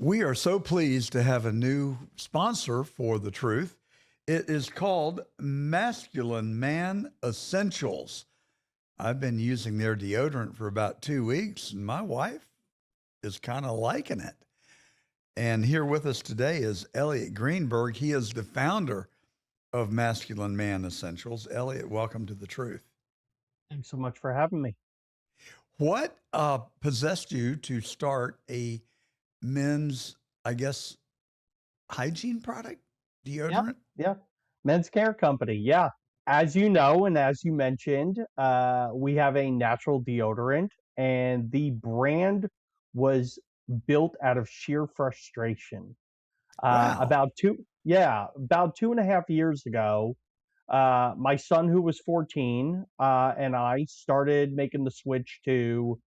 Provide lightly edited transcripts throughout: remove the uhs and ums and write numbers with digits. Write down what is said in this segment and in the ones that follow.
We are so pleased to have a new sponsor for The Truth. It is called Masculine Man Essentials. I've been using their deodorant for about 2 weeks, and my wife is kind of liking it. And here with us today is Elliot Greenberg. He is the founder of Masculine Man Essentials. Elliot, welcome to The Truth. Thanks so much for having me. What possessed you to start a men's, I guess, hygiene product, Yeah, deodorant? yeah. Men's care company. Yeah. As you know, and as you mentioned, we have a natural deodorant, and the brand was built out of sheer frustration. Wow. About 2.5 years ago, my son, who was 14, and I started making the switch to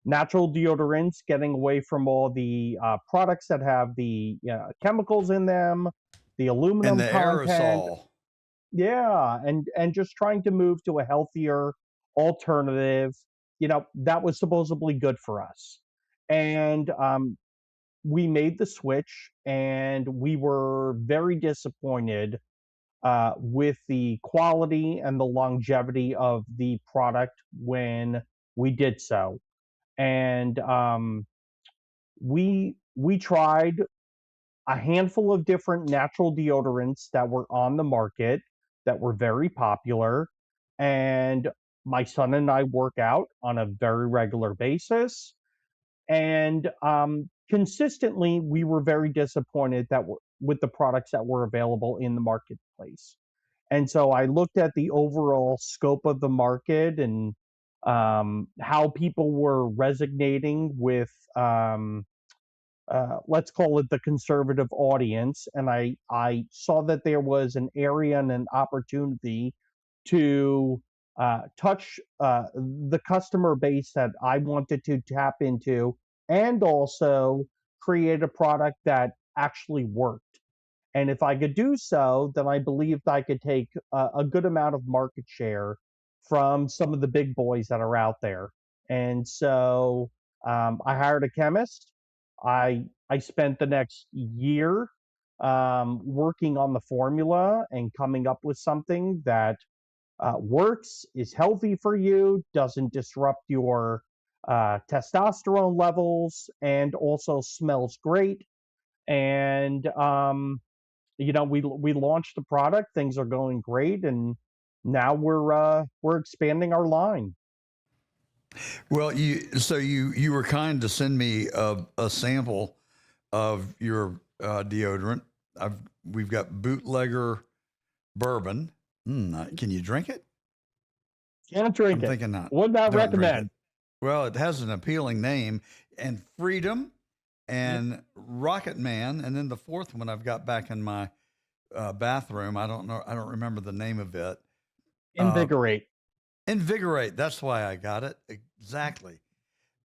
natural deodorants, getting away from all the products that have the chemicals in them, the And the aluminum content. aerosol. Yeah, and just trying to move to a healthier alternative. That was supposedly good for us, and we made the switch, and we were very disappointed with the quality and the longevity of the product when we did so. And we tried a handful of different natural deodorants that were on the market that were very popular. And my son and I work out on a very regular basis. And consistently, we were very disappointed with the products that were available in the marketplace. And so I looked at the overall scope of the market and how people were resonating with, let's call it the conservative audience. And I saw that there was an area and an opportunity to touch the customer base that I wanted to tap into, and also create a product that actually worked. And if I could do so, then I believed I could take a good amount of market share from some of the big boys that are out there. And so I hired a chemist. I spent the next year working on the formula and coming up with something that works, is healthy for you, doesn't disrupt your testosterone levels, and also smells great. And we launched the product. Things are going great, and now we're expanding our line. Well, you were kind to send me a sample of your deodorant. I've we've got bootlegger bourbon. Can you drink it? Can't drink I'm it. thinking not. Would not Don't drink it. recommend. Well, it has an appealing name, and Freedom Yep. and Rocket Man, and then the fourth one I've got back in my bathroom. I don't know. I don't remember the name of it. Uh, Invigorate. Invigorate. That's why I got it exactly.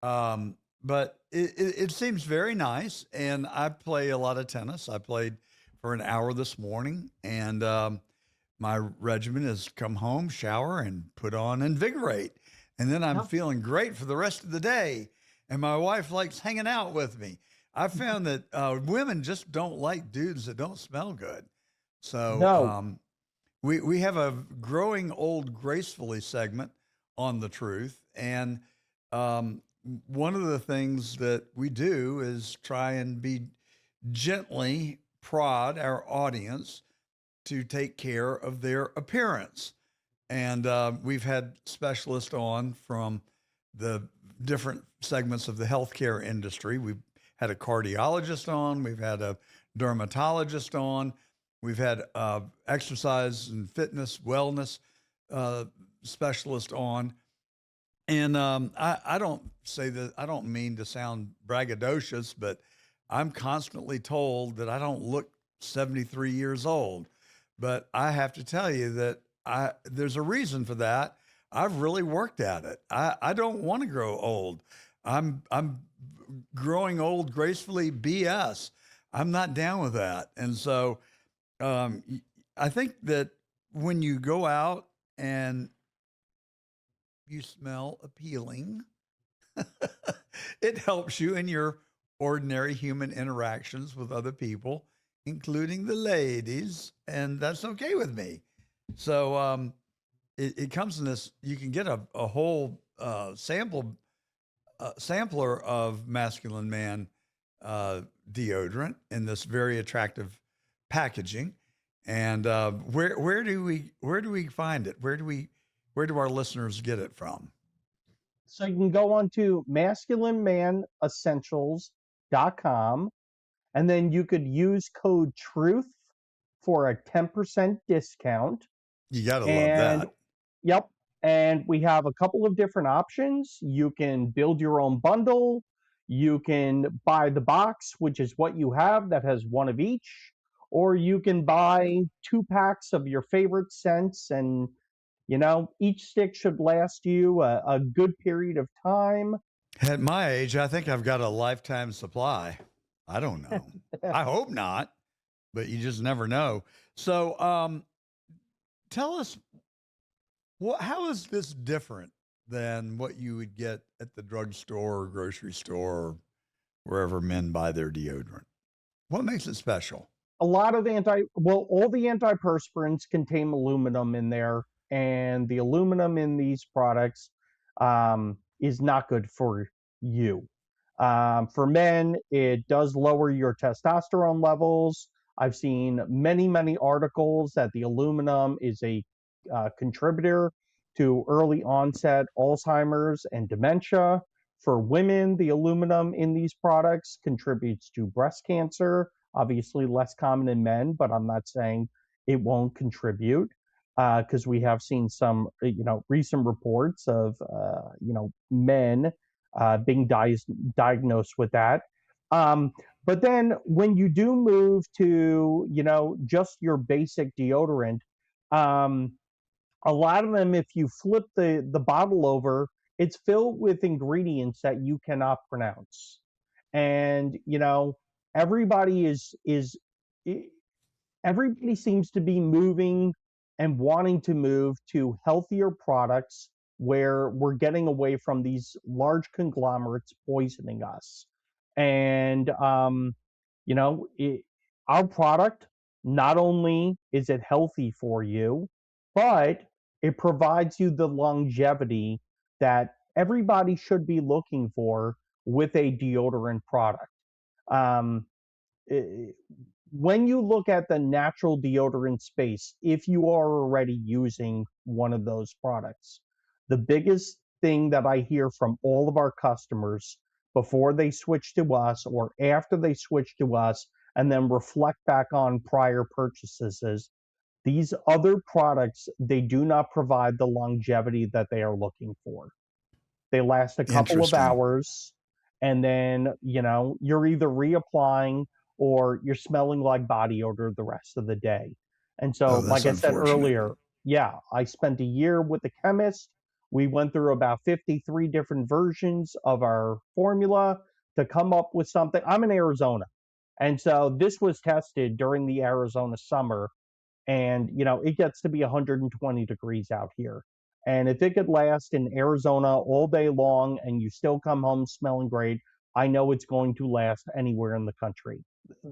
But it seems very nice, and I play a lot of tennis. I played for an hour this morning, and my regimen is come home, shower, and put on Invigorate, and then I'm Yeah. feeling great for the rest of the day. And my wife likes hanging out with me. I found that women just don't like dudes that don't smell good. So No. we have a growing old gracefully segment on The Truth, and um, one of the things that we do is try and be gently prod our audience to take care of their appearance. And we've had specialists on from the different segments of the healthcare industry. We've had a cardiologist on, we've had a dermatologist on, we've had exercise and fitness, wellness uh, specialist on. And I don't say that, I don't mean to sound braggadocious, but I'm constantly told that I don't look 73 years old. But I have to tell you that there's a reason for that. I've really worked at it. I don't want to grow old. I'm growing old gracefully BS. I'm not down with that. And so I think that when you go out and you smell appealing, it helps you in your ordinary human interactions with other people, including the ladies, and that's okay with me. So it comes in this. You can get a whole sampler of masculine man deodorant in this very attractive packaging. And where do we find it? Where do our listeners get it from? So you can go on to masculinemanessentials.com, and then you could use code TRUTH for a 10% discount. You got to love And that. yep, and we have a couple of different options. You can build your own bundle. You can buy the box, which is what you have that has one of each, or you can buy 2 packs of your favorite scents, and each stick should last you a good period of time. At my age, I think I've got a lifetime supply. I don't know. I hope not, but you just never know. So, tell us how is this different than what you would get at the drugstore or grocery store or wherever men buy their deodorant? What makes it special? A lot of all the antiperspirants contain aluminum in there, and the aluminum in these products is not good for you. For men, it does lower your testosterone levels. I've seen many articles that the aluminum is a contributor to early onset Alzheimer's and dementia. For women, the aluminum in these products contributes to breast cancer. Obviously, less common in men, but I'm not saying it won't contribute, because we have seen some, recent reports of, men being diagnosed with that. But then when you do move to, just your basic deodorant, um, a lot of them, if you flip the bottle over, it's filled with ingredients that you cannot pronounce. And everybody is everybody seems to be moving and wanting to move to healthier products where we're getting away from these large conglomerates poisoning us. And you know it, our product, not only is it healthy for you, but it provides you the longevity that everybody should be looking for with a deodorant product. um, i- when you look at the natural deodorant space, if you are already using one of those products, the biggest thing that I hear from all of our customers before they switch to us or after they switch to us and then reflect back on prior purchases is these other products, they do not provide the longevity that they are looking for. They last a couple of Interesting. hours, and then, you're either reapplying or you're smelling like body odor the rest of the day. And so, Oh, that's like I said unfortunate. earlier, yeah, I spent a year with the chemist. We went through about 53 different versions of our formula to come up with something. I'm in Arizona. And so this was tested during the Arizona summer, and it gets to be 120 degrees out here, and if it could last in Arizona all day long and you still come home smelling great, I know it's going to last anywhere in the country.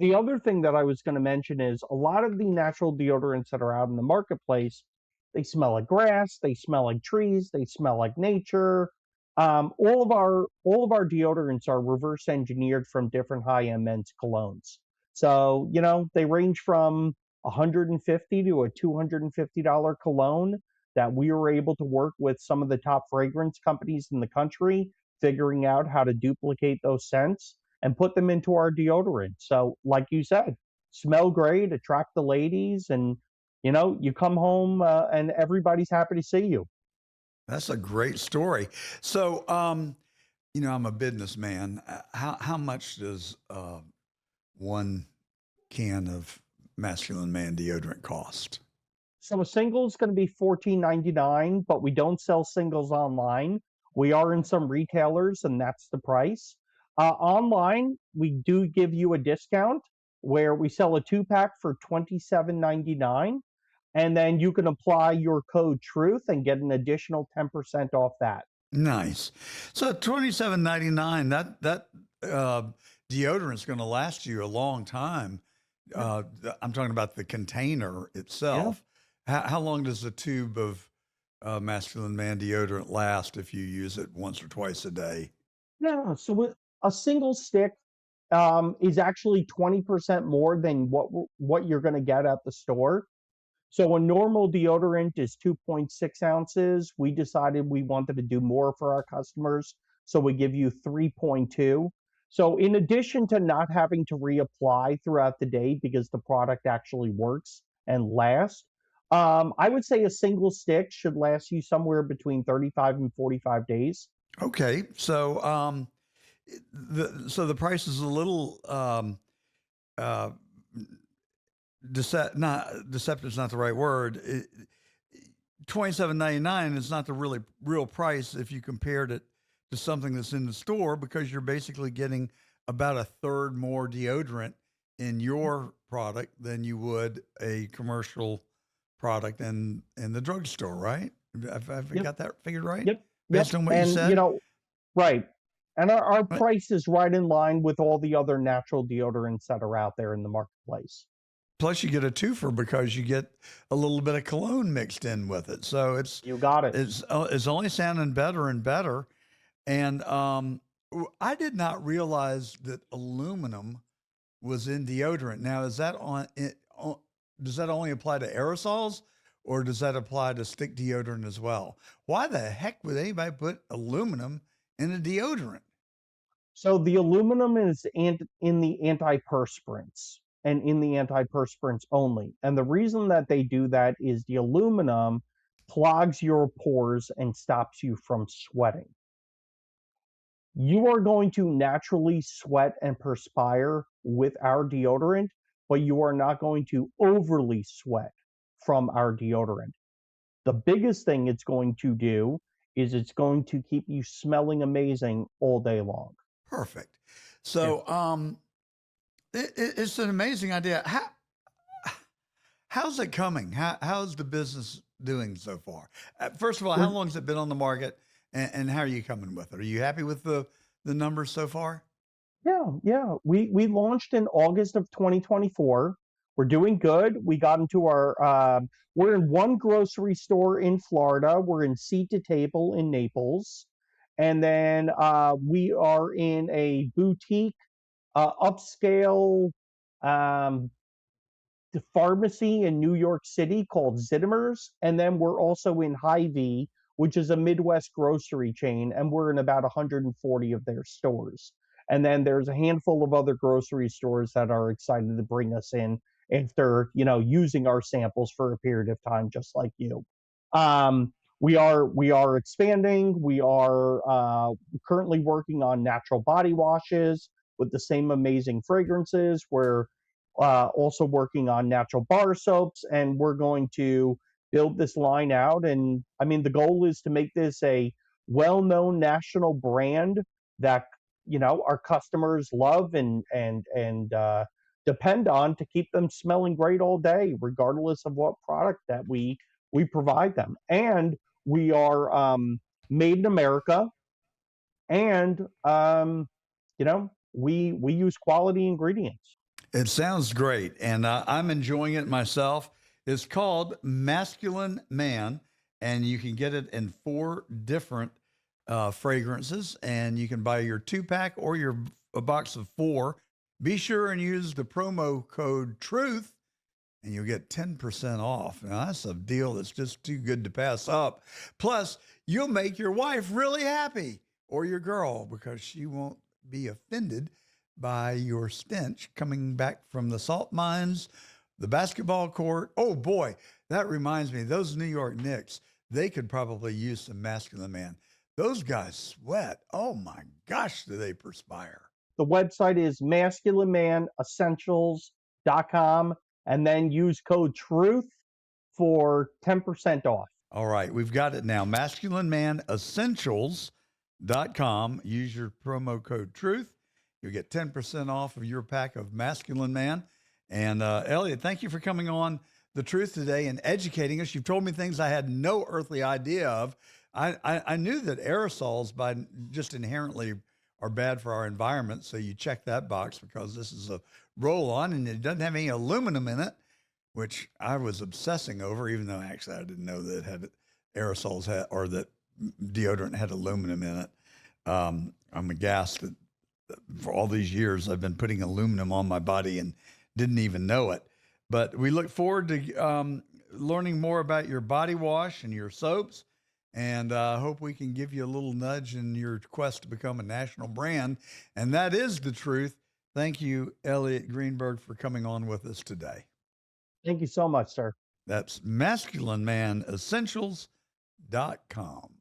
The other thing that I was going to mention is a lot of the natural deodorants that are out in the marketplace, they smell like grass, they smell like trees, they smell like nature. All of our deodorants are reverse engineered from different high-end men's colognes. So they range from 150 to a $250 cologne that we were able to work with some of the top fragrance companies in the country, figuring out how to duplicate those scents and put them into our deodorant. So, like you said, smell great, attract the ladies, and you come home and everybody's happy to see you. That's a great story. So, I'm a businessman. How much does one can of masculine man deodorant cost? So a single is going to be $14.99, but we don't sell singles online. We are in some retailers, and that's the price. Online, we do give you a discount where we sell a 2 pack for $27.99, and then you can apply your code TRUTH and get an additional 10% off that. Nice. So 27.99. That deodorant's going to last you a long time. Yep. I'm talking about the container Yeah. itself. How long does a tube of masculine man deodorant last if you use it once or twice a day? Yeah. So a single stick is actually 20% more than what you're going to get at the store. So a normal deodorant is 2.6 ounces. We decided we wanted to do more for our customers, so we give you 3.2. So in addition to not having to reapply throughout the day because the product actually works and lasts, I would say a single stick should last you somewhere between 35 and 45 days. Okay, so the price is a little uh, not deceptive is not the right word. 27.99 is not the really real price if you compared it to something that's in the store, because you're basically getting about a third more deodorant in your product than you would a commercial product in the drugstore, right? Have I Yep, got that figured right yep, yep. based on what you And said? right. And our Right. price is right in line with all the other natural deodorants that are out there in the marketplace. Plus, you get a twofer because you get a little bit of cologne mixed in with it. So You got it. it's only sounding better and better. And I did not realize that aluminum was in deodorant. Now, is that does that only apply to aerosols, or does that apply to stick deodorant as well? Why the heck would anybody put aluminum in a deodorant? So the aluminum is in the antiperspirants and in the antiperspirants only. And the reason that they do that is the aluminum clogs your pores and stops you from sweating. You are going to naturally sweat and perspire with our deodorant, but you are not going to overly sweat from our deodorant. The biggest thing it's going to do is it's going to keep you smelling amazing all day long. Perfect. Yeah. So it's an amazing idea. How's it coming? How's the business doing so far? First of all, how We're long has it been on the market, and how are you coming with it? Are you happy with the numbers so far? Yeah. We launched in August of 2024. We're doing good. We got into our we're in one grocery store in Florida. We're in Seat to Table in Naples. And then we are in a boutique upscale um, the pharmacy in New York City called Zittimer's, and then we're also in Hy-Vee, which is a Midwest grocery chain, and we're in about 140 of their stores. And then there's a handful of other grocery stores that are excited to bring us in after using our samples for a period of time, just like you. We are expanding. We are currently working on natural body washes with the same amazing fragrances. We're also working on natural bar soaps, and we're going to build this line out. And I mean, the goal is to make this a well-known national brand that our customers love and depend on to keep them smelling great all day, regardless of what product that we provide them. And we are made in America, and we use quality ingredients. It sounds great, and I'm enjoying it myself. It's called Masculine Man, and you can get it in four different fragrances, and you can buy your two pack or a box of four. Be sure and use the promo code TRUTH, and you'll get 10% off. Now, that's a deal that's just too good to pass up. Plus, you'll make your wife really happy, or your girl, because she won't be offended by your stench coming back from the salt mines, the basketball court. Oh boy, that reminds me, those New York Knicks, they could probably use some Masculine Man. Those guys sweat. Oh my gosh, do they perspire? The website is masculinemanessentials.com, and then use code TRUTH for 10% off. All right, we've got it now. MasculineManEssentials.com. Use your promo code TRUTH. You'll get 10% off of your pack of Masculine Man. And Elliot, thank you for coming on The Truth today and educating us. You've told me things I had no earthly idea of. I knew that aerosols, by just inherently are bad for our environment. So you check that box because this is a roll on and it doesn't have any aluminum in it, which I was obsessing over, even though actually I didn't know that it had aerosols had, or that deodorant had aluminum in it. I'm aghast that for all these years I've been putting aluminum on my body and didn't even know it. But we look forward to learning more about your body wash and your soaps. And I hope we can give you a little nudge in your quest to become a national brand. And that is the truth. Thank you, Elliot Greenberg, for coming on with us today. Thank you so much, sir. That's masculinemanessentials.com.